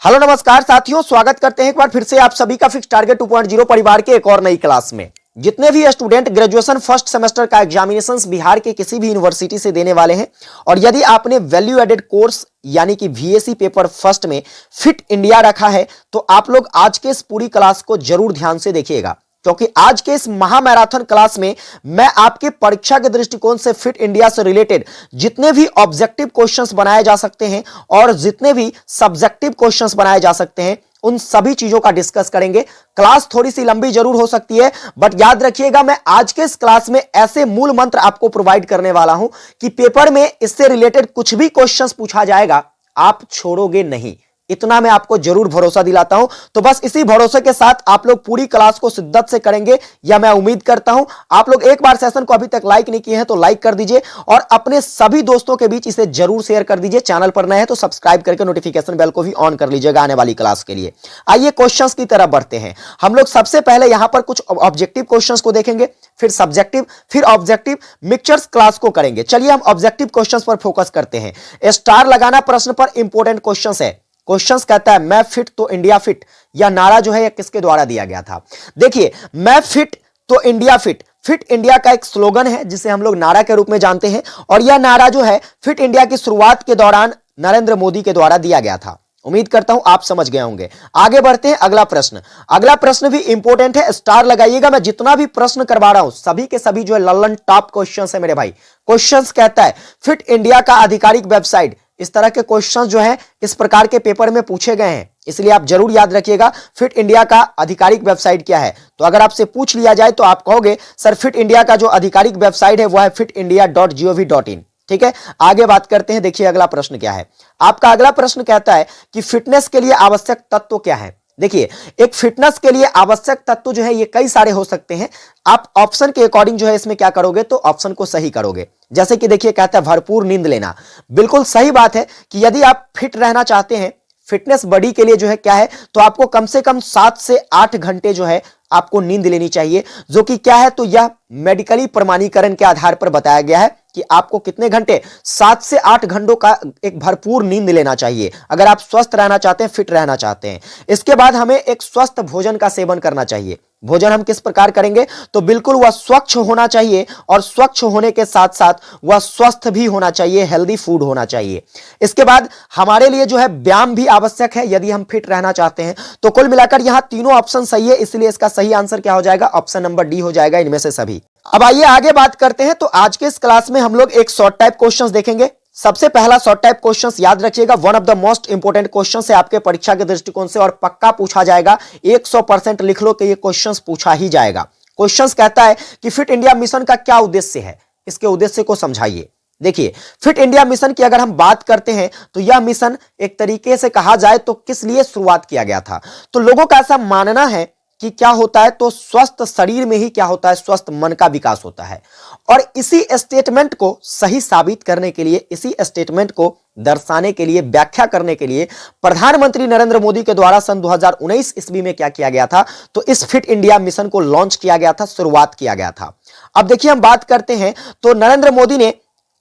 Hello नमस्कार साथियों, स्वागत करते हैं एक बार फिर से आप सभी का फिक्स टारगेट 2.0 परिवार के एक और नई क्लास में। जितने भी स्टूडेंट ग्रेजुएशन फर्स्ट सेमेस्टर का एग्जामिनेशंस बिहार के किसी भी यूनिवर्सिटी से देने वाले हैं और यदि आपने वैल्यू एडेड कोर्स यानी कि वीएसी पेपर फर्स्ट में फिट इंडिया रखा है तो आप लोग आज के इस पूरी क्लास को जरूर ध्यान से देखिएगा, क्योंकि आज के इस महामैराथन क्लास में मैं आपके परीक्षा के दृष्टिकोण से फिट इंडिया से रिलेटेड जितने भी ऑब्जेक्टिव क्वेश्चंस बनाए जा सकते हैं और जितने भी सब्जेक्टिव क्वेश्चंस बनाए जा सकते हैं उन सभी चीजों का डिस्कस करेंगे। क्लास थोड़ी सी लंबी जरूर हो सकती है, बट याद रखिएगा मैं आज के इस क्लास में ऐसे मूल मंत्र आपको प्रोवाइड करने वाला हूं कि पेपर में इससे रिलेटेड कुछ भी क्वेश्चंस पूछा जाएगा आप छोड़ोगे नहीं, इतना मैं आपको जरूर भरोसा दिलाता हूं। तो बस इसी भरोसे के साथ आप लोग पूरी क्लास को शिद्दत से करेंगे या मैं उम्मीद करता हूं। आप लोग एक बार सेशन को अभी तक लाइक नहीं किए हैं तो लाइक कर दीजिए और अपने सभी दोस्तों के बीच इसे जरूर शेयर कर दीजिए। चैनल पर नए हैं तो सब्सक्राइब करके नोटिफिकेशन बेल को भी ऑन कर लीजिएगा आने वाली क्लास के लिए। आइए क्वेश्चंस की तरफ बढ़ते हैं। हम लोग सबसे पहले यहां पर कुछ ऑब्जेक्टिव क्वेश्चंस को देखेंगे, फिर सब्जेक्टिव, फिर ऑब्जेक्टिव मिक्सचर्स क्लास को करेंगे। चलिए हम ऑब्जेक्टिव क्वेश्चंस पर फोकस करते हैं। स्टार लगाना प्रश्न पर इंपॉर्टेंट क्वेश्चंस है। क्वेश्चंस कहता है मैं फिट तो इंडिया फिट, यह नारा जो है यह किसके द्वारा दिया गया था? देखिए, मैं फिट तो इंडिया फिट, फिट इंडिया का एक स्लोगन है जिसे हम लोग नारा के रूप में जानते हैं और यह नारा जो है फिट इंडिया की शुरुआत के दौरान नरेंद्र मोदी के द्वारा दिया गया था। उम्मीद करता हूं आप समझ गए होंगे। आगे बढ़ते हैं। अगला प्रश्न भी इंपॉर्टेंट है, स्टार लगाइएगा। मैं जितना भी प्रश्न करवा रहा हूं सभी के सभी जो है लल्लन टॉप क्वेश्चंस है मेरे भाई। क्वेश्चंस कहता है फिट इंडिया का आधिकारिक वेबसाइट, इस तरह के क्वेश्चंस जो है इस प्रकार के पेपर में पूछे गए हैं, इसलिए आप जरूर याद रखिएगा फिट इंडिया का आधिकारिक वेबसाइट क्या है। तो अगर आपसे पूछ लिया जाए तो आप कहोगे सर फिट इंडिया का जो आधिकारिक वेबसाइट है वो है fitindia.gov.in। ठीक है, आगे बात करते हैं। देखिए अगला प्रश्न क्या है। आपका अगला प्रश्न कहता है कि फिटनेस के लिए आवश्यक तत्व क्या है? देखिए, एक फिटनेस के लिए आवश्यक तत्व जो है ये कई सारे हो सकते हैं। आप ऑप्शन के अकॉर्डिंग जो है इसमें क्या करोगे तो ऑप्शन को सही करोगे। जैसे कि देखिए कहता है भरपूर नींद लेना। बिल्कुल सही बात है कि यदि आप फिट रहना चाहते हैं, फिटनेस बॉडी के लिए जो है क्या है तो आपको कम से कम 7 से 8 घंटे जो है आपको नींद लेनी चाहिए, जो कि क्या है तो यह मेडिकली प्रमाणीकरण के आधार पर बताया गया है कि आपको कितने घंटे 7 से 8 घंटों का एक भरपूर नींद लेना चाहिए अगर आप स्वस्थ रहना चाहते हैं, फिट रहना चाहते हैं। इसके बाद हमें एक स्वस्थ भोजन का सेवन करना चाहिए। भोजन हम किस प्रकार करेंगे तो बिल्कुल वह स्वच्छ होना चाहिए और स्वच्छ होने के साथ साथ वह स्वस्थ भी होना चाहिए, हेल्दी फूड होना चाहिए। इसके बाद हमारे लिए जो है व्यायाम भी आवश्यक है यदि हम फिट रहना चाहते हैं। तो कुल मिलाकर यहां तीनों ऑप्शन सही है, इसलिए इसका सही आंसर क्या हो जाएगा? ऑप्शन नंबर डी हो जाएगा इनमें से सभी। अब आइए आगे बात करते हैं। तो आज के इस क्लास में हम लोग एक शॉर्ट टाइप क्वेश्चंस देखेंगे। सबसे पहला शॉर्ट टाइप क्वेश्चंस याद रखिएगा, one of the most important questions है आपके परीक्षा के दृष्टिकोण से और पक्का पूछा जाएगा। 100% लिख लो कि ये क्वेश्चंस पूछा ही जाएगा। क्वेश्चंस कहता है कि फिट इंडिया मिशन का क्या उद्देश्य है, इसके उद्देश्य को समझाइए। देखिए, फिट इंडिया मिशन की अगर हम बात करते हैं तो यह मिशन एक तरीके से कहा जाए तो किस लिए शुरुआत किया गया था। तो लोगों का ऐसा मानना है कि क्या होता है तो स्वस्थ शरीर में ही क्या होता है, स्वस्थ मन का विकास होता है। और इसी स्टेटमेंट को सही साबित करने के लिए, इसी स्टेटमेंट को दर्शाने के लिए, व्याख्या करने के लिए प्रधानमंत्री नरेंद्र मोदी के द्वारा सन 2019 ईस्वी में क्या किया गया था तो इस फिट इंडिया मिशन को लॉन्च किया गया था, शुरुआत किया गया था। अब देखिए हम बात करते हैं तो नरेंद्र मोदी ने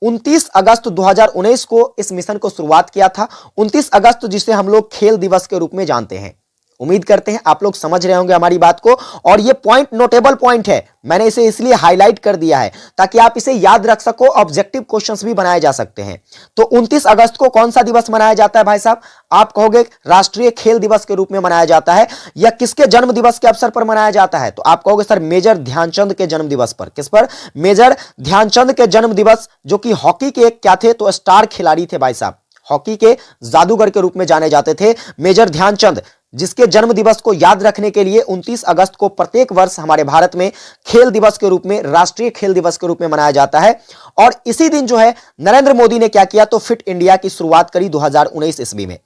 29 अगस्त 2019 को इस मिशन को शुरुआत किया था। 29 अगस्त जिसे हम लोग खेल दिवस के रूप में जानते हैं। उम्मीद करते हैं आप लोग समझ रहे होंगे हमारी बात को और ये पॉइंट नोटेबल पॉइंट है, मैंने इसे इसलिए हाईलाइट कर दिया है ताकि आप इसे याद रख सको। ऑब्जेक्टिव क्वेश्चंस भी बनाए जा सकते हैं। तो 29 अगस्त को कौन सा दिवस मनाया जाता है भाई साहब? आप कहोगे राष्ट्रीय खेल दिवस के रूप में मनाया जाता है। या किसके जन्म दिवस के अवसर पर मनाया जाता है? तो आप कहोगे सर मेजर ध्यानचंद के जन्म दिवस पर। किस पर? मेजर ध्यानचंद के जन्म दिवस, जो कि हॉकी के एक क्या थे तो स्टार खिलाड़ी थे भाई साहब, हॉकी के जादूगर के रूप में जाने जाते थे मेजर ध्यानचंद, जिसके जन्म दिवस को याद रखने के लिए 29 अगस्त को प्रत्येक वर्ष हमारे भारत में खेल दिवस के रूप में, राष्ट्रीय खेल दिवस के रूप में मनाया जाता है। और इसी दिन जो है नरेंद्र मोदी ने क्या किया तो फिट इंडिया की शुरुआत करी 2019 ईस्वी में।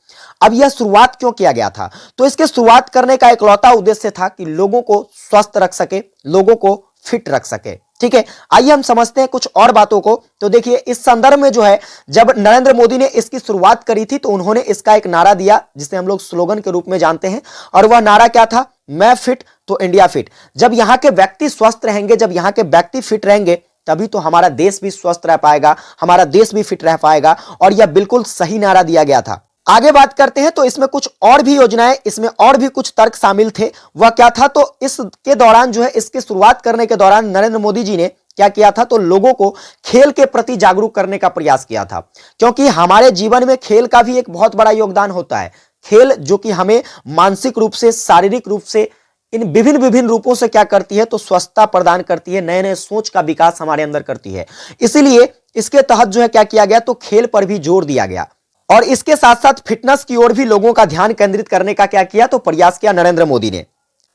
अब यह शुरुआत क्यों किया गया था तो इसके शुरुआत करने का इकलौता उद्देश्य था कि लोगों को स्वस्थ रख सके, लोगों को फिट रख सके। ठीक है, आइए हम समझते हैं कुछ और बातों को। तो देखिए इस संदर्भ में जो है जब नरेंद्र मोदी ने इसकी शुरुआत करी थी तो उन्होंने इसका एक नारा दिया जिसे हम लोग स्लोगन के रूप में जानते हैं और वह नारा क्या था? मैं फिट तो इंडिया फिट। जब यहां के व्यक्ति स्वस्थ रहेंगे, जब यहां के व्यक्ति फिट रहेंगे तभी तो हमारा देश भी स्वस्थ रह पाएगा, हमारा देश भी फिट रह पाएगा। और यह बिल्कुल सही नारा दिया गया था। आगे बात करते हैं तो इसमें कुछ और भी योजनाएं, इसमें और भी कुछ तर्क शामिल थे। वह क्या था, तो इसके दौरान जो है, इसकी शुरुआत करने के दौरान नरेंद्र मोदी जी ने क्या किया था, तो लोगों को खेल के प्रति जागरूक करने का प्रयास किया था, क्योंकि हमारे जीवन में खेल का भी एक बहुत बड़ा योगदान होता है। खेल जो कि हमें मानसिक रूप से, शारीरिक रूप से, इन विभिन्न विभिन्न रूपों से क्या करती है, तो स्वस्थता प्रदान करती है, नए नए सोच का विकास हमारे अंदर करती है। इसीलिए इसके तहत जो है क्या किया गया, तो खेल पर भी जोर दिया गया और इसके साथ साथ फिटनेस की ओर भी लोगों का ध्यान केंद्रित करने का क्या किया, तो प्रयास किया नरेंद्र मोदी ने।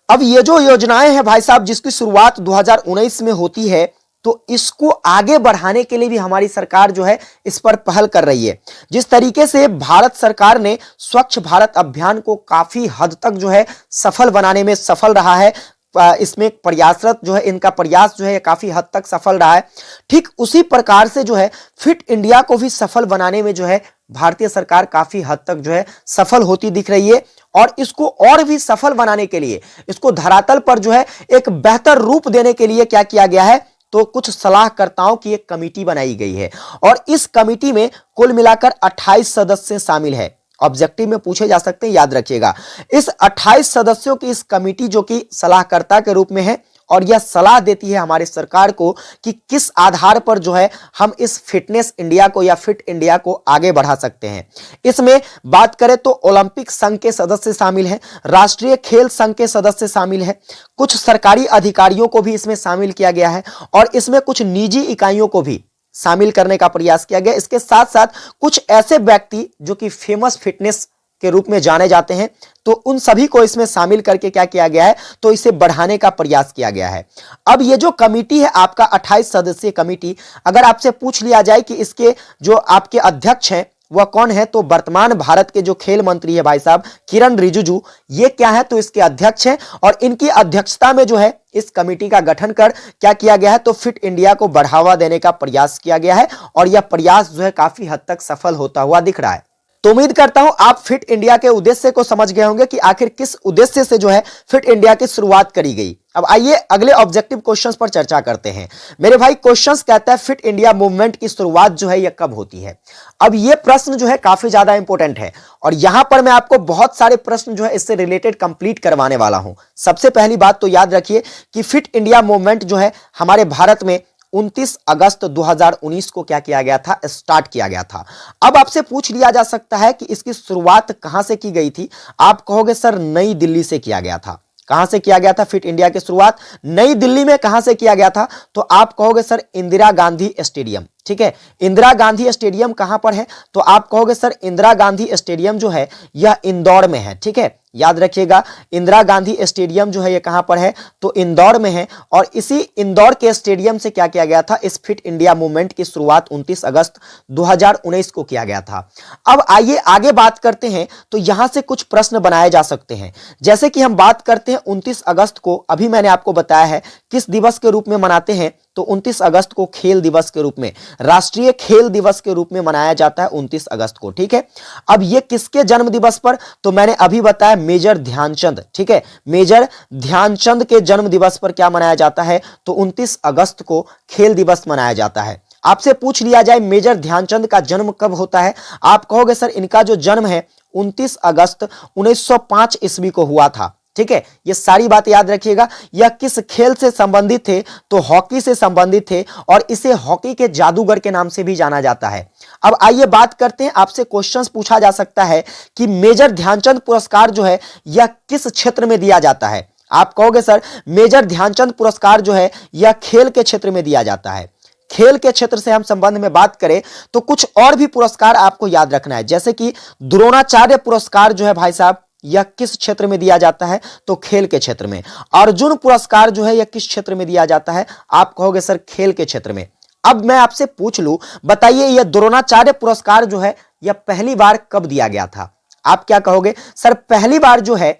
अब ये जो योजनाएं हैं भाई साहब, जिसकी शुरुआत 2019 में होती है, तो इसको आगे बढ़ाने के लिए भी हमारी सरकार जो है इस पर पहल कर रही है। जिस तरीके से भारत सरकार ने स्वच्छ भारत अभियान को काफी हद तक जो है सफल बनाने में सफल रहा है, इसमें प्रयासरत जो है, इनका प्रयास जो है काफी हद तक सफल रहा है। ठीक उसी प्रकार से जो है फिट इंडिया को भी सफल बनाने में जो है भारतीय सरकार काफी हद तक जो है सफल होती दिख रही है। और इसको और भी सफल बनाने के लिए, इसको धरातल पर जो है एक बेहतर रूप देने के लिए क्या किया गया है, तो कुछ सलाहकर्ताओं की एक कमेटी बनाई गई है और इस कमेटी में कुल मिलाकर 28 सदस्य शामिल है। ऑब्जेक्टिव में पूछे जा सकते हैं, याद रखिएगा। इस 28 सदस्यों की इस कमेटी जो कि सलाहकर्ता के रूप में है और यह सलाह देती है हमारी सरकार को कि किस आधार पर जो है हम इस फिटनेस इंडिया को या फिट इंडिया को आगे बढ़ा सकते हैं। इसमें बात करें तो ओलंपिक संघ के सदस्य शामिल हैं, राष्ट्रीय खेल संघ के सदस्य शामिल हैं, कुछ सरकारी अधिकारियों को भी इसमें शामिल किया गया है और इसमें कुछ निजी इकाइयों को भी शामिल करने का प्रयास किया गया। इसके साथ साथ कुछ ऐसे व्यक्ति जो कि फेमस फिटनेस के रूप में जाने जाते हैं, तो उन सभी को इसमें शामिल करके क्या किया गया है, तो इसे बढ़ाने का प्रयास किया गया है। अब ये जो कमेटी है आपका 28 सदस्यीय कमेटी, अगर आपसे पूछ लिया जाए कि इसके जो आपके अध्यक्ष हैं वह कौन है, तो वर्तमान भारत के जो खेल मंत्री है भाई साहब किरण रिजिजू, ये क्या है, तो इसके अध्यक्ष हैं और इनकी अध्यक्षता में जो है इस कमेटी का गठन कर क्या किया गया है, तो फिट इंडिया को बढ़ावा देने का प्रयास किया गया है और यह प्रयास जो है काफी हद तक सफल होता हुआ दिख रहा है। तो उम्मीद करता हूं आप फिट इंडिया के उद्देश्य को समझ गए होंगे कि आखिर किस उद्देश्य से जो है फिट इंडिया की शुरुआत करी गई। अब आइए अगले ऑब्जेक्टिव क्वेश्चंस पर चर्चा करते हैं। मेरे भाई क्वेश्चंस कहता है फिट इंडिया मूवमेंट की शुरुआत जो है यह कब होती है। अब यह प्रश्न जो है काफी ज्यादा इंपॉर्टेंट है और यहां पर मैं आपको बहुत सारे प्रश्न जो है इससे रिलेटेड कंप्लीट करवाने वाला हूं। सबसे पहली बात तो याद रखिए कि फिट इंडिया मूवमेंट जो है हमारे भारत में 29 अगस्त 2019 को क्या किया गया था, स्टार्ट किया गया था। अब आपसे पूछ लिया जा सकता है कि इसकी शुरुआत कहां से की गई थी। आप कहोगे सर नई दिल्ली से किया गया था। कहां से किया गया था फिट इंडिया की शुरुआत? नई दिल्ली में। कहां से किया गया था? तो आप कहोगे सर इंदिरा गांधी स्टेडियम। ठीक है, इंदिरा गांधी स्टेडियम कहां पर है? तो आप कहोगे सर इंदिरा गांधी स्टेडियम जो है यह इंदौर में है। ठीक है, याद रखिएगा इंदिरा गांधी स्टेडियम जो है ये कहां पर है, तो इंदौर में है और इसी इंदौर के स्टेडियम से क्या किया गया था, इस फिट इंडिया मूवमेंट की शुरुआत 29 अगस्त 2019 को किया गया था। अब आइए आगे बात करते हैं, तो यहां से कुछ प्रश्न बनाए जा सकते हैं। जैसे कि हम बात करते हैं 29 अगस्त को, अभी मैंने आपको बताया है किस दिवस के रूप में मनाते हैं, तो 29 अगस्त को खेल दिवस के रूप में, राष्ट्रीय खेल दिवस के रूप में मनाया जाता है 29 अगस्त को। ठीक है, अब ये किसके जन्म दिवस पर? तो मैंने अभी बताया मेजर ध्यानचंद। ठीक है, मेजर ध्यानचंद के जन्म दिवस पर क्या मनाया जाता है, तो 29 अगस्त को खेल दिवस मनाया जाता है। आपसे पूछ लिया जाए मेजर ध्यानचंद का जन्म कब होता है, आप कहोगे सर इनका जो जन्म है 29 अगस्त 1905 ईस्वी को हुआ था। ठीक है, ये सारी बातें याद रखिएगा। यह किस खेल से संबंधित थे, तो हॉकी से संबंधित थे और इसे हॉकी के जादूगर के नाम से भी जाना जाता है। अब आइए बात करते हैं, आपसे क्वेश्चंस पूछा जा सकता है कि मेजर ध्यानचंद पुरस्कार जो है यह किस क्षेत्र में दिया जाता है। आप कहोगे सर मेजर ध्यानचंद पुरस्कार जो है यह खेल के क्षेत्र में दिया जाता है। खेल के क्षेत्र से हम संबंध में बात करें तो कुछ और भी पुरस्कार आपको याद रखना है, जैसे कि द्रोणाचार्य पुरस्कार जो है भाई साहब यह किस क्षेत्र में दिया जाता है, तो खेल के क्षेत्र में। अर्जुन पुरस्कार जो है यह किस क्षेत्र में दिया जाता है, आप कहोगे सर खेल के क्षेत्र में। अब मैं आपसे पूछ लूं, बताइए यह द्रोणाचार्य पुरस्कार जो है यह पहली बार कब दिया गया था? आप क्या कहोगे सर पहली बार जो है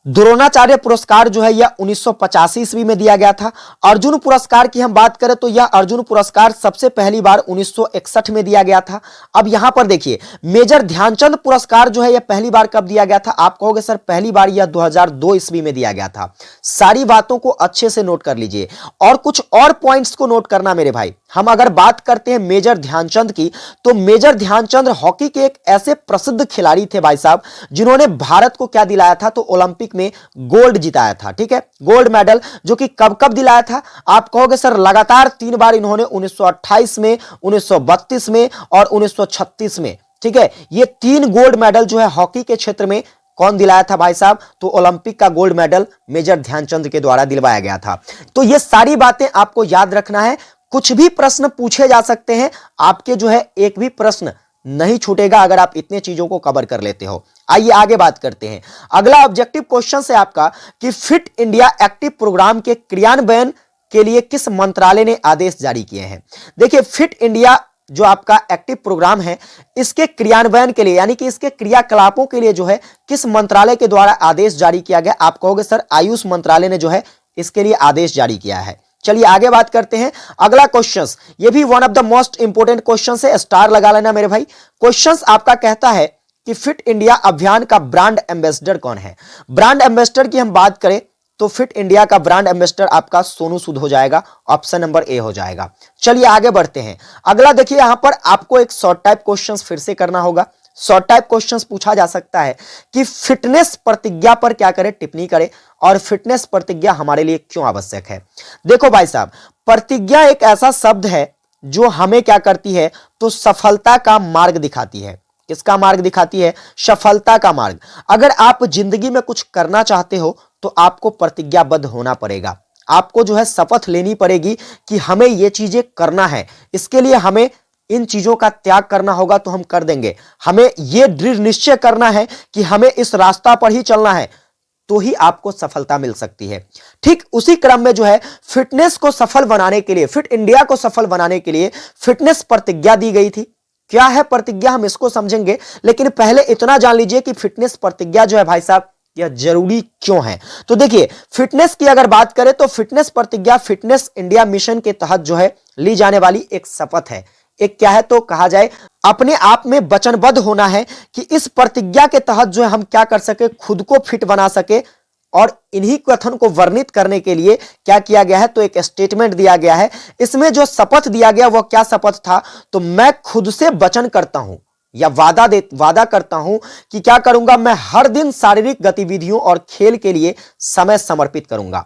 द्रोणाचार्य पुरस्कार जो है यह 1985 ईस्वी में दिया गया था। अर्जुन पुरस्कार की हम बात करें तो यह अर्जुन पुरस्कार सबसे पहली बार 1961 में दिया गया था। अब यहां पर देखिए मेजर ध्यानचंद पुरस्कार जो है यह पहली बार कब दिया गया था? आप कहोगे सर पहली बार यह 2002 ईस्वी में दिया गया था। सारी बातों को अच्छे से नोट कर लीजिए और कुछ और पॉइंट्स को नोट करना मेरे भाई। हम अगर बात करते हैं मेजर ध्यानचंद की, तो मेजर ध्यानचंद हॉकी के एक ऐसे प्रसिद्ध खिलाड़ी थे भाई साहब, जिन्होंने भारत को क्या दिलाया था? तो ओलंपिक में गोल्ड जिताया था। ठीक है, गोल्ड मेडल, जो कि कब कब दिलाया था? आप कहोगे सर लगातार 3 बार इन्होंने 1928 में, 1932 में और 1936 में। ठीक है, ये 3 गोल्ड मेडल जो है हॉकी के क्षेत्र में कौन दिलाया था भाई साहब? तो ओलंपिक का गोल्ड मेडल मेजर ध्यानचंद के द्वारा दिलवाया गया था। तो ये सारी बातें आपको याद रखना है। कुछ भी प्रश्न पूछे जा सकते हैं, आपके जो है एक भी प्रश्न नहीं छूटेगा अगर आप इतने चीजों को कवर कर लेते हो। आइए आगे बात करते हैं। अगला ऑब्जेक्टिव क्वेश्चन है आपका कि फिट इंडिया एक्टिव प्रोग्राम के क्रियान्वयन के लिए किस मंत्रालय ने आदेश जारी किए हैं? देखिए फिट इंडिया जो आपका एक्टिव प्रोग्राम है, इसके क्रियान्वयन के लिए यानी कि इसके क्रियाकलापों के लिए जो है किस मंत्रालय के द्वारा आदेश जारी किया गया? आप कहोगे सर आयुष मंत्रालय ने जो है इसके लिए आदेश जारी किया है। चलिए आगे बात करते हैं। अगला क्वेश्चंस, ये भी one of the most important questions है, स्टार लगा लेना मेरे भाई। क्वेश्चंस आपका कहता है कि फिट इंडिया अभियान का ब्रांड एम्बेसडर कौन है? ब्रांड एम्बेसडर की हम बात करें तो फिट इंडिया का ब्रांड एम्बेसडर आपका सोनू सूद हो जाएगा, ऑप्शन नंबर ए हो जाएगा। चलिए आगे बढ़ते हैं। अगला देखिए, यहां पर आपको एक शॉर्ट टाइप क्वेश्चंस फिर से करना होगा। शॉर्ट टाइप क्वेश्चंस पूछा जा सकता है कि फिटनेस प्रतिज्ञा पर क्या करें? टिप्पणी करें, और फिटनेस प्रतिज्ञा हमारे लिए क्यों आवश्यक है? देखो भाई साहब, प्रतिज्ञा एक ऐसा शब्द है जो हमें क्या करती है? तो सफलता का मार्ग दिखाती है। किसका मार्ग दिखाती है? सफलता का मार्ग। अगर आप जिंदगी में कुछ करना चाहते हो तो आपको प्रतिज्ञाबद्ध होना पड़ेगा। आपको जो है शपथ लेनी पड़ेगी कि हमें ये चीजें करना है, इसके लिए हमें इन चीजों का त्याग करना होगा तो हम कर देंगे। हमें यह दृढ़ निश्चय करना है कि हमें इस रास्ता पर ही चलना है, तो ही आपको सफलता मिल सकती है। ठीक उसी क्रम में जो है फिटनेस को सफल बनाने के लिए, फिट इंडिया को सफल बनाने के लिए फिटनेस प्रतिज्ञा दी गई थी। क्या है प्रतिज्ञा, हम इसको समझेंगे, लेकिन पहले इतना जान लीजिए कि फिटनेस प्रतिज्ञा जो है भाई साहब यह जरूरी क्यों है। तो देखिए फिटनेस की अगर बात करें तो फिटनेस प्रतिज्ञा फिटनेस इंडिया मिशन के तहत जो है ली जाने वाली एक शपथ है। एक क्या है तो कहा जाए अपने आप में वचनबद्ध होना है कि इस प्रतिज्ञा के तहत जो है हम क्या कर सके, खुद को फिट बना सके। और इन्हीं कथन को वर्णित करने के लिए क्या किया गया है? तो एक स्टेटमेंट दिया गया है। इसमें जो शपथ दिया गया वह क्या शपथ था? तो मैं खुद से वचन करता हूं या वादा करता हूं कि क्या करूंगा, मैं हर दिन शारीरिक गतिविधियों और खेल के लिए समय समर्पित करूंगा।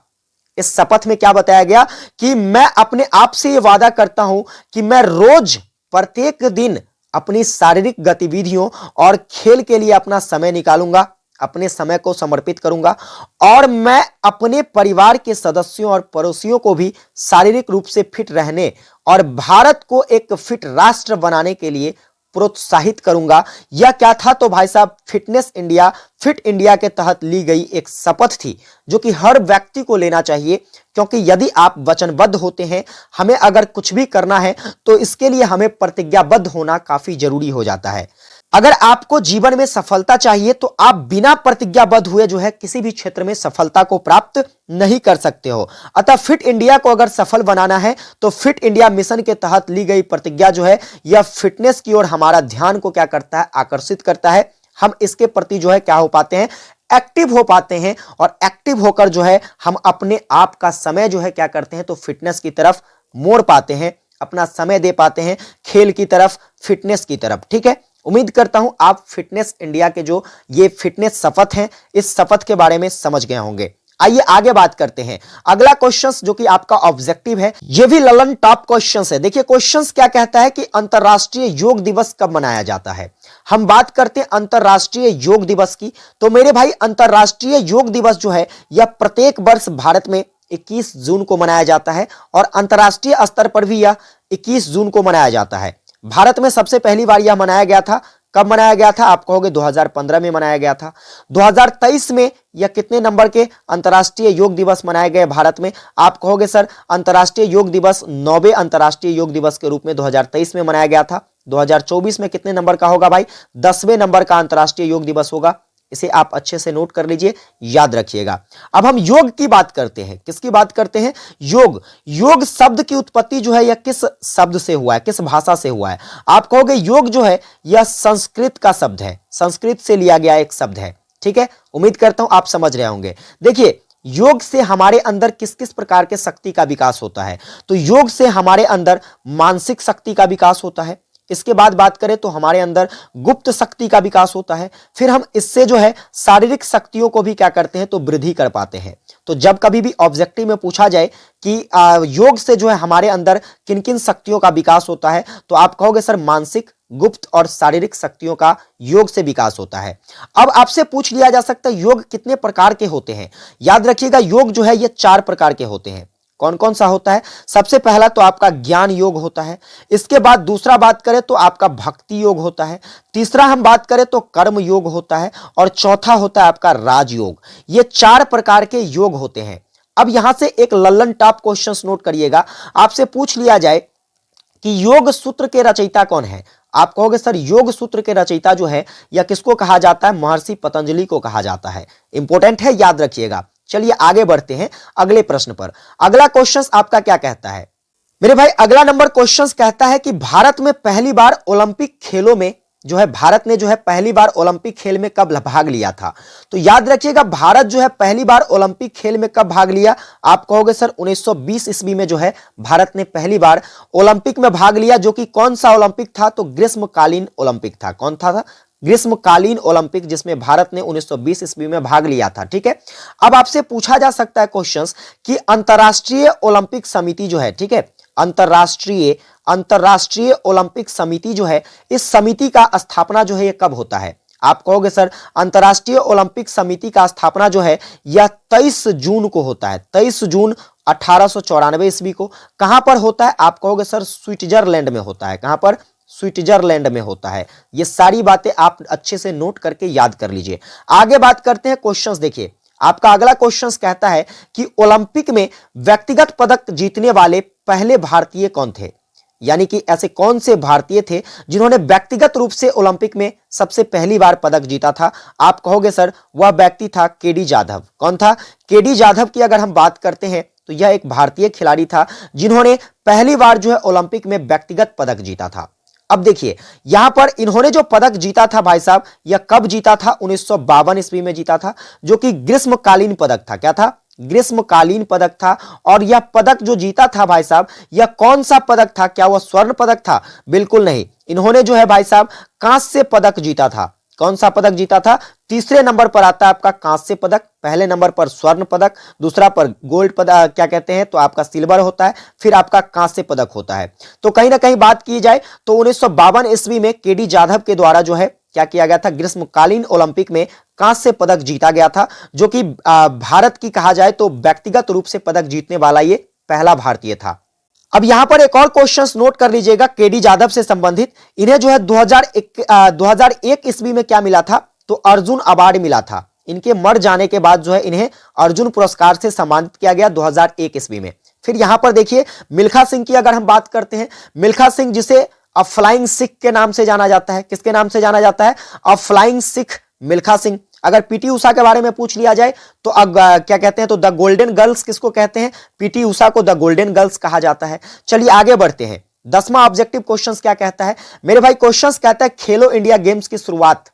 इस शपथ में क्या बताया गया कि मैं अपने आप से यह वादा करता हूं कि मैं रोज प्रत्येक दिन अपनी शारीरिक गतिविधियों और खेल के लिए अपना समय निकालूंगा, अपने समय को समर्पित करूंगा, और मैं अपने परिवार के सदस्यों और पड़ोसियों को भी शारीरिक रूप से फिट रहने और भारत को एक फिट राष्ट्र बनाने के लिए प्रोत्साहित करूंगा। यह क्या था? तो भाई साहब फिटनेस इंडिया, फिट इंडिया के तहत ली गई एक शपथ थी जो कि हर व्यक्ति को लेना चाहिए, क्योंकि यदि आप वचनबद्ध होते हैं, हमें अगर कुछ भी करना है तो इसके लिए हमें प्रतिज्ञाबद्ध होना काफी जरूरी हो जाता है। अगर आपको जीवन में सफलता चाहिए तो आप बिना प्रतिज्ञाबद्ध हुए जो है किसी भी क्षेत्र में सफलता को प्राप्त नहीं कर सकते हो। अतः फिट इंडिया को अगर सफल बनाना है तो फिट इंडिया मिशन के तहत ली गई प्रतिज्ञा जो है यह फिटनेस की ओर हमारा ध्यान को क्या करता है? आकर्षित करता है। हम इसके प्रति जो है क्या हो पाते हैं? एक्टिव हो पाते हैं, और एक्टिव होकर जो है हम अपने आप का समय जो है क्या करते हैं? तो फिटनेस की तरफ मोड़ पाते हैं, अपना समय दे पाते हैं खेल की तरफ, फिटनेस की तरफ। ठीक है, उम्मीद करता हूं आप फिटनेस इंडिया के जो ये फिटनेस शपथ है, इस शपथ के बारे में समझ गए होंगे। आइए आगे बात करते हैं। अगला क्वेश्चंस जो कि आपका ऑब्जेक्टिव है, ये भी ललन टॉप क्वेश्चंस है। देखिए क्वेश्चंस क्या कहता है कि अंतरराष्ट्रीय योग दिवस कब मनाया जाता है? हम बात करते हैं अंतरराष्ट्रीय योग दिवस की। तो मेरे भाई अंतरराष्ट्रीय योग दिवस जो है यह प्रत्येक वर्ष भारत में 21 जून को मनाया जाता है, और अंतरराष्ट्रीय स्तर पर भी यह 21 जून को मनाया जाता है। भारत में सबसे पहली बार यह मनाया गया था। कब मनाया गया था? आप कहोगे 2015 में मनाया गया था। 2023 में यह कितने नंबर के अंतर्राष्ट्रीय योग दिवस मनाए गए भारत में? आप कहोगे सर अंतर्राष्ट्रीय योग दिवस 9वें अंतर्राष्ट्रीय योग दिवस के रूप में 2023 में मनाया गया था। 2024 में कितने नंबर का होगा भाई? 10वें नंबर का अंतर्राष्ट्रीय योग दिवस होगा। इसे आप अच्छे से नोट कर लीजिए, याद रखिएगा। अब हम योग की बात करते हैं। किसकी बात करते हैं? योग। योग शब्द की उत्पत्ति जो है यह किस शब्द से हुआ है, किस भाषा से हुआ है? आप कहोगे योग जो है यह संस्कृत का शब्द है, संस्कृत से लिया गया एक शब्द है। ठीक है, उम्मीद करता हूं आप समझ रहे होंगे। देखिए, योग से हमारे अंदर किस किस प्रकार के शक्ति का विकास होता है? तो योग से हमारे अंदर मानसिक शक्ति का विकास होता है। इसके बाद बात करें तो हमारे अंदर गुप्त शक्ति का विकास होता है। फिर हम इससे जो है शारीरिक शक्तियों को भी क्या करते हैं, तो वृद्धि कर पाते हैं। तो जब कभी भी ऑब्जेक्टिव में पूछा जाए कि योग से जो है हमारे अंदर किन किन शक्तियों का विकास होता है, तो आप कहोगे सर मानसिक, गुप्त और शारीरिक शक्तियों का योग से विकास होता है। अब आपसे पूछ लिया जा सकता है योग कितने प्रकार के होते हैं? याद रखिएगा, योग जो है ये 4 प्रकार के होते हैं। कौन कौन सा होता है? सबसे पहला तो आपका ज्ञान योग होता है। इसके बाद दूसरा बात करें तो आपका भक्ति योग होता है। तीसरा हम बात करें तो कर्म योग होता है। और चौथा होता है आपका राजयोग। ये 4 प्रकार के योग होते हैं। अब यहां से एक लल्लन टॉप क्वेश्चन नोट करिएगा। आपसे पूछ लिया जाए कि योग सूत्र के रचयिता कौन है? आप कहोगे सर योग सूत्र के रचयिता जो है या किसको कहा जाता है? महर्षि पतंजलि को कहा जाता है। इंपॉर्टेंट है, याद रखिएगा। चलिए आगे बढ़ते हैं अगले प्रश्न पर। अगला क्वेश्चन आपका क्या कहता है मेरे भाई? अगला नंबर क्वेश्चन कहता है कि भारत में पहली बार ओलंपिक खेलों में जो है भारत ने जो है पहली बार ओलंपिक खेल में कब भाग लिया था? तो याद रखिएगा, भारत जो है पहली बार ओलंपिक खेल में कब भाग लिया? आप कहोगे सर 1920 ईस्वी में जो है भारत ने पहली बार ओलंपिक में भाग लिया, जो कि कौन सा ओलंपिक था? तो ग्रीष्मकालीन ओलंपिक था। कौन था? ग्रीष्मकालीन ओलंपिक, जिसमें भारत ने 1920 ईस्वी में भाग लिया था। ठीक है, अब आपसे पूछा जा सकता है क्वेश्चंस कि अंतरराष्ट्रीय ओलंपिक समिति जो है, ठीक है, अंतरराष्ट्रीय ओलंपिक समिति जो है, इस समिति का स्थापना जो है ये कब होता है? आप कहोगे सर अंतरराष्ट्रीय ओलंपिक समिति का स्थापना जो है यह 23 जून को होता है। 23 जून 1894 ईस्वी को। कहां पर होता है? आप कहोगे सर स्विट्जरलैंड में होता है। कहां पर? स्विट्जरलैंड में होता है। ये सारी बातें आप अच्छे से नोट करके याद कर लीजिए। आगे बात करते हैं क्वेश्चंस। देखिए, आपका अगला क्वेश्चन कहता है कि ओलंपिक में व्यक्तिगत पदक जीतने वाले पहले भारतीय कौन थे? यानी कि ऐसे कौन से भारतीय थे जिन्होंने व्यक्तिगत रूप से ओलंपिक में सबसे पहली बार पदक जीता था? आप कहोगे सर वह व्यक्ति था केडी जाधव। कौन था? केडी जाधव की अगर हम बात करते हैं तो यह एक भारतीय खिलाड़ी था जिन्होंने पहली बार जो है ओलंपिक में व्यक्तिगत पदक जीता था। अब देखिए, यहां पर इन्होंने जो पदक जीता था भाई साहब, यह कब जीता था? 1952 ईस्वी में जीता था, जो कि ग्रीष्मकालीन पदक था। क्या था? ग्रीष्मकालीन पदक था। और यह पदक जो जीता था भाई साहब, यह कौन सा पदक था? क्या वह स्वर्ण पदक था? बिल्कुल नहीं। इन्होंने जो है भाई साहब कांस्य पदक जीता था। कौन सा पदक जीता था? तीसरे नंबर पर आता है आपका कांस्य पदक, पहले नंबर पर स्वर्ण पदक, दूसरा पर गोल्ड पदक, क्या कहते हैं, तो आपका सिल्वर होता है, फिर आपका कांस्य पदक होता है। तो कहीं ना कहीं बात की जाए तो 1952 ईस्वी में केडी जाधव के द्वारा जो है क्या किया गया था? ग्रीष्मकालीन ओलंपिक में कांस्य पदक जीता गया था, जो कि भारत की कहा जाए तो व्यक्तिगत रूप से पदक जीतने वाला ये पहला भारतीय था। अब यहां पर एक और क्वेश्चन नोट कर लीजिएगा केडी जाधव से संबंधित। इन्हें जो है 2001 ईस्वी में क्या मिला था? तो अर्जुन अवार्ड मिला था। इनके मर जाने के बाद जो है इन्हें अर्जुन पुरस्कार से सम्मानित किया गया 2001 ईस्वी में। फिर यहां पर देखिए मिल्खा सिंह की अगर हम बात करते हैं, मिल्खा सिंह जिसे अ फ्लाइंग सिख के नाम से जाना जाता है। किसके नाम से जाना जाता है? A flying Sikh Milkha Singh. अगर पीटी उषा के बारे में पूछ लिया जाए तो क्या कहते हैं, तो द गोल्डन गर्ल्स किसको कहते हैं? पीटी उषा को द गोल्डन गर्ल्स कहा जाता है। चलिए आगे बढ़ते हैं। 10वां ऑब्जेक्टिव क्वेश्चन क्या कहता है मेरे भाई? क्वेश्चन कहता है खेलो इंडिया गेम्स की शुरुआत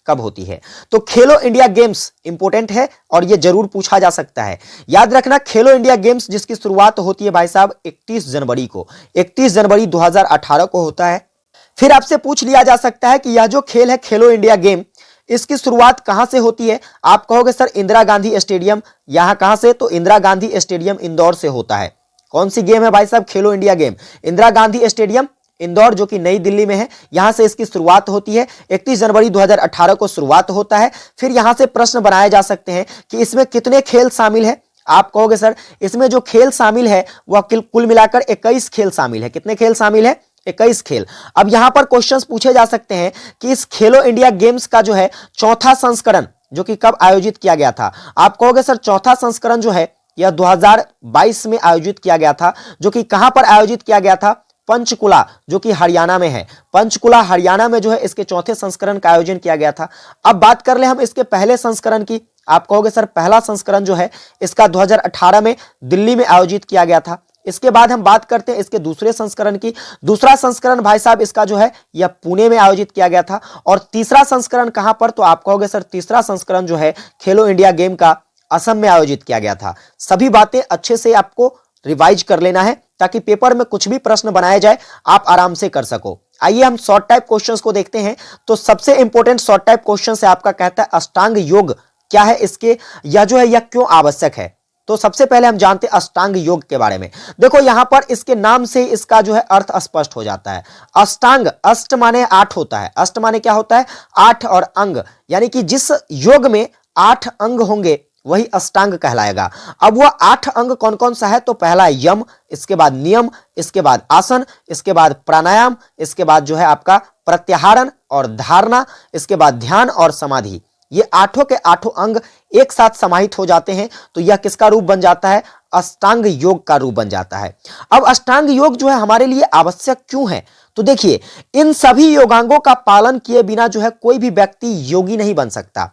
कब होती है? तो खेलो इंडिया गेम्स इंपॉर्टेंट है और यह जरूर पूछा जा सकता है। याद रखना, खेलो इंडिया गेम्स जिसकी शुरुआत होती है भाई साहब 31 जनवरी को, 31 जनवरी 2018 को होता है। फिर आपसे पूछ लिया जा सकता है कि यह जो खेल है खेलो इंडिया गेम, इसकी शुरुआत कहां से होती है? आप कहोगे सर इंदिरा गांधी स्टेडियम। यहां कहां से? तो इंदिरा गांधी स्टेडियम इंदौर से होता है। कौन सी गेम है भाई साहब? खेलो India game. Indira Gandhi stadium Indore, जो कि नई दिल्ली में है, यहां से इसकी शुरुआत होती है। 31 जनवरी 2018 को शुरुआत होता है। फिर यहां से प्रश्न बनाए जा सकते हैं कि इसमें कितने खेल शामिल है? आप कहोगे सर इसमें जो खेल शामिल है वह कुल मिलाकर 21 खेल शामिल है। कितने खेल शामिल है? 21 खेल। अब यहां पर क्वेश्चंस पूछे जा सकते हैं कि इस खेलो इंडिया गेम्स का जो है चौथा संस्करण जो कि कब आयोजित किया गया था? आप कहोगे सर चौथा संस्करण जो है यह 2022 में आयोजित किया गया था, जो कि कहां पर आयोजित किया गया था? पंचकुला जो कि हरियाणा में है, पंचकुला हरियाणा में जो है इसके चौथे संस्करण का आयोजन किया गया था। अब बात कर ले हम इसके पहले संस्करण की। आप कहोगे सर पहला संस्करण जो है इसका 2018 में दिल्ली में आयोजित किया गया था। इसके बाद हम बात करते हैं इसके दूसरे संस्करण की। दूसरा संस्करण भाई साहब इसका जो है यह पुणे में आयोजित किया गया था। और तीसरा संस्करण कहां पर, तो आप कहोगे सर तीसरा संस्करण जो है खेलो इंडिया गेम का असम में आयोजित किया गया था। सभी बातें अच्छे से आपको रिवाइज कर लेना है ताकि पेपर में कुछ भी प्रश्न बनाया जाए आप आराम से कर सको। आइए हम शॉर्ट टाइप क्वेश्चंस को देखते हैं। तो सबसे इंपॉर्टेंट शॉर्ट टाइप क्वेश्चन से आपका कहता है अष्टांग योग क्या है, इसके यह जो है यह क्यों आवश्यक है। तो सबसे पहले हम जानते हैं अष्टांग योग के बारे में। देखो यहां पर इसके नाम से इसका जो है अर्थ स्पष्ट हो जाता है। अष्टांग, अष्ट माने 8 होता है, अष्ट माने क्या होता है 8 और अंग, यानी कि जिस योग में 8 अंग होंगे वही अष्टांग कहलाएगा। अब वह 8 अंग कौन कौन सा है, तो पहला है यम, इसके बाद नियम, इसके बाद आसन, इसके बाद प्राणायाम, इसके बाद जो है आपका प्रत्याहारण और धारणा, इसके बाद ध्यान और समाधि। ये 8 के 8 अंग एक साथ समाहित हो जाते हैं तो यह किसका रूप बन जाता है, अष्टांग योग का रूप बन जाता है। अब अष्टांग योग जो है हमारे लिए आवश्यक क्यों है, तो देखिए इन सभी योगांगों का पालन किए बिना जो है कोई भी व्यक्ति योगी नहीं बन सकता।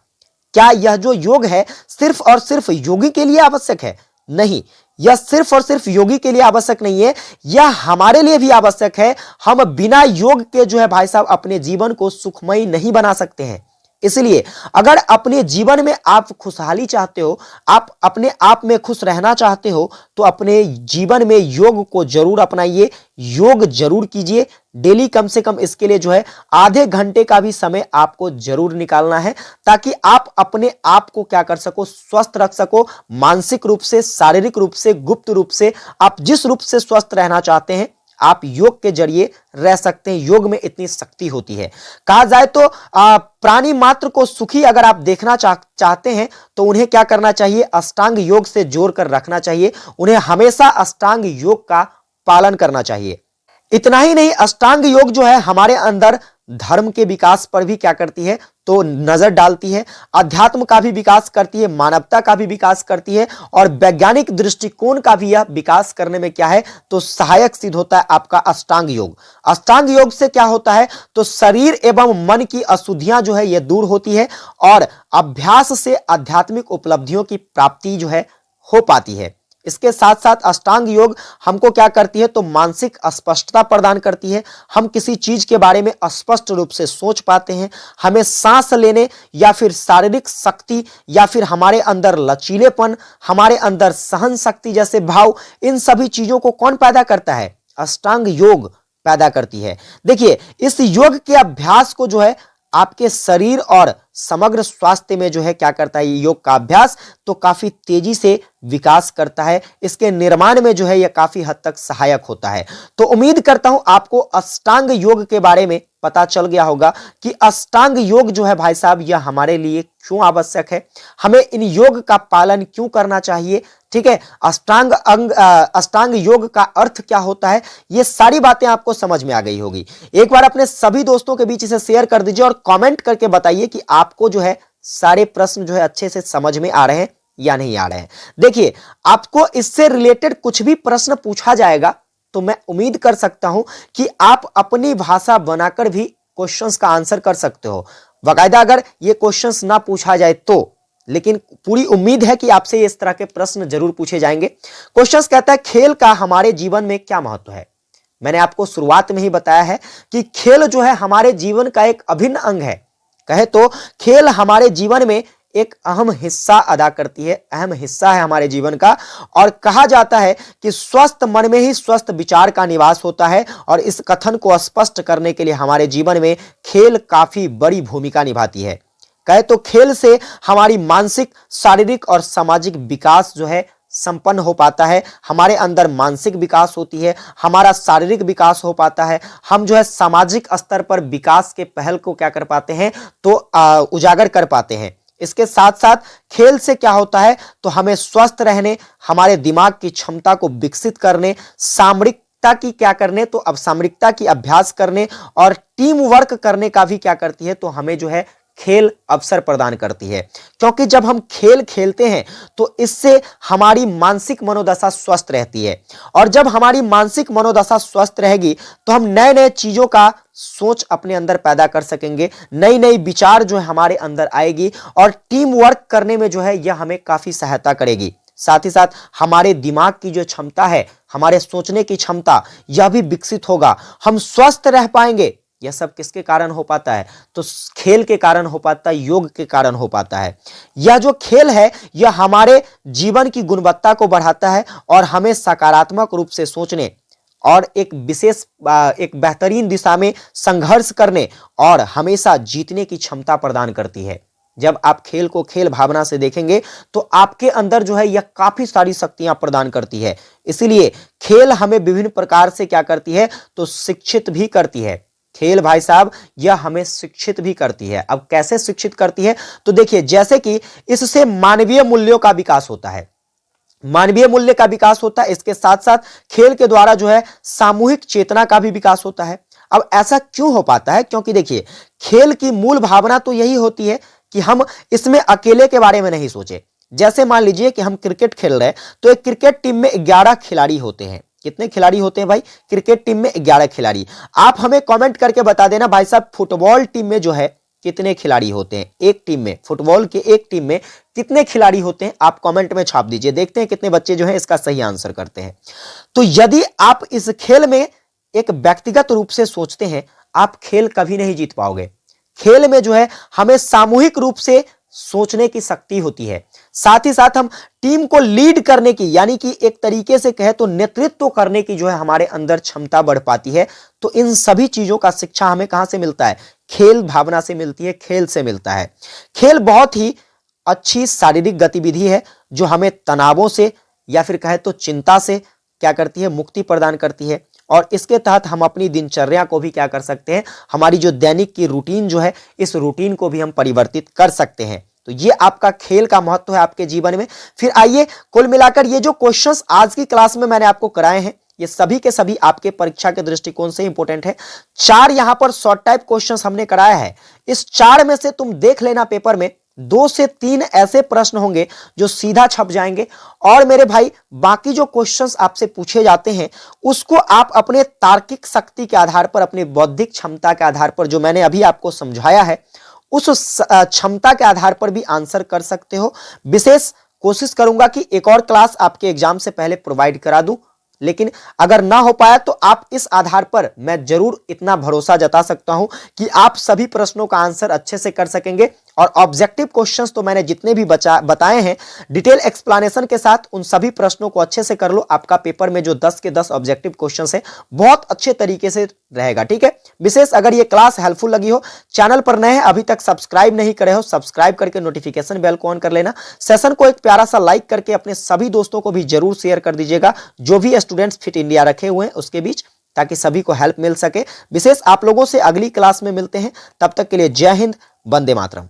क्या यह जो योग है सिर्फ और सिर्फ योगी के लिए आवश्यक है, नहीं, यह सिर्फ और सिर्फ योगी के लिए आवश्यक नहीं है, यह हमारे लिए भी आवश्यक है। हम बिना योग के जो है भाई साहब अपने जीवन को सुखमय नहीं बना सकते हैं। इसलिए अगर अपने जीवन में आप खुशहाली चाहते हो, आप अपने आप में खुश रहना चाहते हो, तो अपने जीवन में योग को जरूर अपनाइए, योग जरूर कीजिए। डेली कम से कम इसके लिए जो है आधे घंटे का भी समय आपको जरूर निकालना है ताकि आप अपने आप को क्या कर सको, स्वस्थ रख सको, मानसिक रूप से, शारीरिक रूप से, गुप्त रूप से। आप जिस रूप से स्वस्थ रहना चाहते हैं आप योग के जरिए रह सकते हैं। योग में इतनी शक्ति होती है। कहा जाए तो प्राणी मात्र को सुखी अगर आप देखना चाहते हैं तो उन्हें क्या करना चाहिए, अष्टांग योग से जोड़कर रखना चाहिए। उन्हें हमेशा अष्टांग योग का पालन करना चाहिए। इतना ही नहीं, अष्टांग योग जो है हमारे अंदर धर्म के विकास पर भी क्या करती है, तो नजर डालती है, अध्यात्म का भी विकास करती है, मानवता का भी विकास करती है और वैज्ञानिक दृष्टिकोण का भी यह विकास करने में क्या है, तो सहायक सिद्ध होता है आपका अष्टांग योग। अष्टांग योग से क्या होता है, तो शरीर एवं मन की अशुद्धियां जो है यह दूर होती है और अभ्यास से आध्यात्मिक उपलब्धियों की प्राप्ति जो है हो पाती है। इसके साथ साथ अष्टांग योग हमको क्या करती है, तो मानसिक स्पष्टता प्रदान करती है। हम किसी चीज के बारे में स्पष्ट रूप से सोच पाते हैं। हमें सांस लेने या फिर शारीरिक शक्ति या फिर हमारे अंदर लचीलेपन, हमारे अंदर सहन शक्ति जैसे भाव, इन सभी चीजों को कौन पैदा करता है, अष्टांग योग पैदा करती है। देखिए इस योग के अभ्यास को जो है आपके शरीर और समग्र स्वास्थ्य में जो है क्या करता है, योग का अभ्यास तो काफी तेजी से विकास करता है। इसके निर्माण में जो है यह काफी हद तक सहायक होता है। तो उम्मीद करता हूं आपको अष्टांग योग के बारे में पता चल गया होगा कि अष्टांग योग जो है भाई साहब यह हमारे लिए क्यों आवश्यक है, हमें इन योग का पालन क्यों करना चाहिए। ठीक है, अष्टांग योग का अर्थ क्या होता है, ये सारी बातें आपको समझ में आ गई होगी। एक बार अपने सभी दोस्तों के बीच इसे शेयर कर दीजिए और कमेंट करके बताइए कि आपको जो है सारे प्रश्न जो है अच्छे से समझ में आ रहे हैं या नहीं आ रहे हैं। देखिए आपको इससे रिलेटेड कुछ भी प्रश्न पूछा जाएगा तो मैं उम्मीद कर सकता हूं कि आप अपनी भाषा बनाकर भी क्वेश्चंस का आंसर कर सकते हो। बाकायदा अगर ये क्वेश्चंस ना पूछा जाए तो, लेकिन पूरी उम्मीद है कि आपसे इस तरह के प्रश्न जरूर पूछे जाएंगे। क्वेश्चंस कहता है खेल का हमारे जीवन में क्या महत्व है। मैंने आपको शुरुआत में ही बताया है कि खेल जो है हमारे जीवन का एक अभिन्न अंग है। कहे तो खेल हमारे जीवन में एक अहम हिस्सा अदा करती है, अहम हिस्सा है हमारे जीवन का। और कहा जाता है कि स्वस्थ मन में ही स्वस्थ विचार का निवास होता है और इस कथन को स्पष्ट करने के लिए हमारे जीवन में खेल काफी बड़ी भूमिका निभाती है। कहे तो खेल से हमारी मानसिक, शारीरिक और सामाजिक विकास जो है संपन्न हो पाता है। हमारे अंदर मानसिक विकास होती है, हमारा शारीरिक विकास हो पाता है। हम जो है सामाजिक स्तर पर विकास के पहल को क्या कर पाते हैं, तो उजागर कर पाते हैं। इसके साथ साथ खेल से क्या होता है, तो हमें स्वस्थ रहने, हमारे दिमाग की क्षमता को विकसित करने, सामरिकता की क्या करने, तो अब सामरिकता की अभ्यास करने और टीम वर्क करने का भी क्या करती है, तो हमें जो है खेल अवसर प्रदान करती है, क्योंकि जब हम खेल खेलते हैं तो इससे हमारी मानसिक मनोदशा स्वस्थ रहती है, और जब हमारी मानसिक मनोदशा स्वस्थ रहेगी तो हम नए नए चीजों का सोच अपने अंदर पैदा कर सकेंगे, नई नई विचार जो है हमारे अंदर आएगी, और टीम वर्क करने में जो है यह हमें काफी सहायता करेगी। साथ ही साथ हमारे दिमाग की जो क्षमता है, हमारे सोचने की क्षमता, यह भी विकसित होगा, हम स्वस्थ रह पाएंगे। यह सब किसके कारण हो पाता है? तो खेल के कारण हो पाता है, योग के कारण हो पाता है। यह जो खेल है यह हमारे जीवन की गुणवत्ता को बढ़ाता है और हमें सकारात्मक रूप से सोचने और एक बेहतरीन दिशा में संघर्ष करने और हमेशा जीतने की क्षमता प्रदान करती है। जब आप खेल को खेल भावना से देखेंगे तो आपके अंदर जो है यह काफी सारी शक्तियां प्रदान करती है। इसीलिए खेल हमें विभिन्न प्रकार से क्या करती है? तो शिक्षित भी करती है। खेल भाई साहब यह हमें शिक्षित भी करती है। अब कैसे शिक्षित करती है? तो देखिए, जैसे कि इससे मानवीय मूल्यों का विकास होता है, मानवीय मूल्य का विकास होता है, इसके साथ साथ खेल के द्वारा जो है सामूहिक चेतना का भी विकास होता है। अब ऐसा क्यों हो पाता है? क्योंकि देखिए, खेल की मूल भावना तो यही होती है कि हम इसमें अकेले के बारे में नहीं सोचे। जैसे मान लीजिए कि हम क्रिकेट खेल रहे हैं, तो एक क्रिकेट टीम में 11 खिलाड़ी होते हैं। कितने खिलाड़ी होते हैं भाई? क्रिकेट टीम में 11 खिलाड़ी। आप हमें कमेंट करके बता देना भाई साहब, फुटबॉल टीम में जो है कितने खिलाड़ी होते हैं? एक टीम में, फुटबॉल के एक टीम में कितने खिलाड़ी होते हैं? आप कमेंट में छाप दीजिए, देखते हैं कितने बच्चे जो है इसका सही आंसर करते हैं। तो यदि आप इस खेल में एक व्यक्तिगत रूप से सोचते हैं, आप खेल कभी नहीं जीत पाओगे। खेल में जो है हमें सामूहिक रूप से सोचने की शक्ति होती है, साथ ही साथ हम टीम को लीड करने की, यानी कि एक तरीके से कहे तो नेतृत्व करने की जो है हमारे अंदर क्षमता बढ़ पाती है। तो इन सभी चीजों का शिक्षा हमें कहां से मिलता है? खेल भावना से मिलती है, खेल से मिलता है। खेल बहुत ही अच्छी शारीरिक गतिविधि है जो हमें तनावों से या फिर कहे तो चिंता से क्या करती है? मुक्ति प्रदान करती है। और इसके तहत हम अपनी दिनचर्या को भी क्या कर सकते हैं? हमारी जो दैनिक की रूटीन जो है, इस रूटीन को भी हम परिवर्तित कर सकते हैं। तो ये आपका खेल का महत्व है आपके जीवन में। फिर आइए, कुल मिलाकर ये जो क्वेश्चंस आज की क्लास में मैंने आपको कराए हैं, ये सभी के सभी आपके परीक्षा के दृष्टिकोण से इंपॉर्टेंट है। 4 यहां पर शॉर्ट टाइप क्वेश्चंस हमने कराया है। इस 4 में से तुम देख लेना, पेपर में 2 से 3 ऐसे प्रश्न होंगे जो सीधा छप जाएंगे, और मेरे भाई बाकी जो क्वेश्चंस आपसे पूछे जाते हैं उसको आप अपने तार्किक शक्ति के आधार पर, अपने बौद्धिक क्षमता के आधार पर, जो मैंने अभी आपको समझाया है उस क्षमता के आधार पर भी आंसर कर सकते हो। विशेष कोशिश करूंगा कि एक और क्लास आपके एग्जाम से पहले प्रोवाइड करा दूं, लेकिन अगर ना हो पाया तो आप इस आधार पर मैं जरूर इतना भरोसा जता सकता हूं कि आप सभी प्रश्नों का आंसर अच्छे से कर सकेंगे। और ऑब्जेक्टिव क्वेश्चंस तो मैंने जितने भी बताए हैं डिटेल एक्सप्लेनेशन के साथ, उन सभी प्रश्नों को अच्छे से कर लो। आपका पेपर में जो 10 के 10 ऑब्जेक्टिव क्वेश्चंस है बहुत अच्छे तरीके से रहेगा, ठीक है। विशेष अगर ये क्लास हेल्पफुल लगी हो, चैनल पर नए हैं, अभी तक सब्सक्राइब नहीं करे हो, सब्सक्राइब करके नोटिफिकेशन बेल को ऑन कर लेना। सेशन को एक प्यारा सा लाइक करके अपने सभी दोस्तों को भी जरूर शेयर कर दीजिएगा, जो भी स्टूडेंट्स फिट इंडिया रखे हुए हैं उसके बीच, ताकि सभी को हेल्प मिल सके। विशेष आप लोगों से अगली क्लास में मिलते हैं, तब तक के लिए जय हिंद, वंदे मातरम।